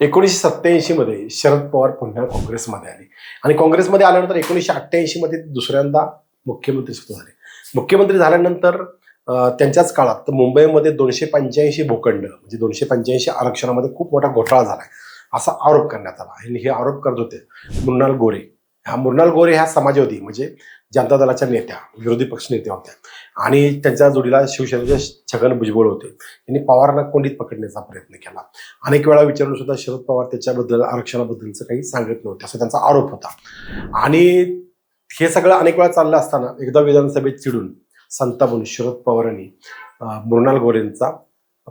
1987 मध्ये शरद पवार पुन्हा काँग्रेसमध्ये आले आणि काँग्रेसमध्ये आल्यानंतर 1988 मध्ये दुसऱ्यांदा मुख्यमंत्री सुद्धा झाले. मुख्यमंत्री झाल्यानंतर त्यांच्याच काळात तर मुंबईमध्ये 285 भूखंड म्हणजे 285 आरक्षणामध्ये खूप मोठा घोटाळा झाला असा आरोप करण्यात आला. आणि हे आरोप करत होते मृणाल गोरे. मृणाल गोरे ह्या समाजवादी म्हणजे जनता दलाच्या नेत्या, विरोधी पक्ष नेत्या होत्या आणि त्यांच्या जोडीला शिवसेनेचे छगन भुजबळ होते. त्यांनी पवारांना कोंडीत पकडण्याचा प्रयत्न केला. अनेक वेळा विचारून सुद्धा शरद पवार त्याच्याबद्दल आरक्षणाबद्दलचं काही सांगत नव्हते असा त्यांचा आरोप होता. आणि हे सगळं अनेक वेळा चाललं असताना एकदा विधानसभेत चिडून संतापून शरद पवारांनी मृणाल गोरेंचा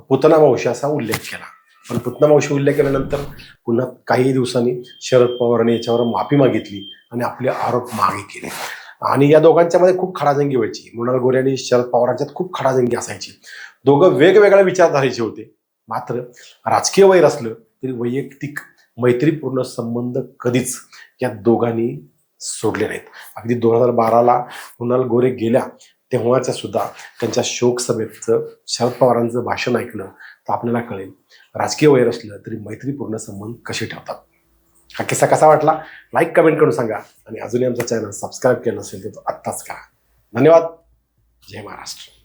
पुतना मावशी असा उल्लेख केला. पण पुतना मावशी उल्लेख केल्यानंतर पुन्हा काही दिवसांनी शरद पवारांनी याच्यावर माफी मागितली आणि आपले आरोप मागे केले. आणि या दोघांच्या मध्ये खूप खडाजंगी व्हायची. मृणाल गोरे आणि शरद पवारांच्यात खूप खडाजंगी असायची. दोघं वेगवेगळ्या विचारधारेचे होते. मात्र राजकीय वैर असलं तरी वैयक्तिक मैत्रीपूर्ण संबंध कधीच या दोघांनी सोडले नाहीत. अगदी 2012ला मृणाल गोरे गेल्या तेव्हाच्या सुद्धा त्यांच्या शोक सभेचं शरद पवारांचं भाषण ऐकलं तर आपल्याला कळेल राजकीय वैर असलं तरी मैत्रीपूर्ण संबंध कसे ठेवतात. हा किस्सा कसा वाटला लाईक कमेंट करून सांगा आणि अजूनही आमचा चॅनल सबस्क्राईब केलं नसेल तर आत्ताच करा. धन्यवाद. जय महाराष्ट्र.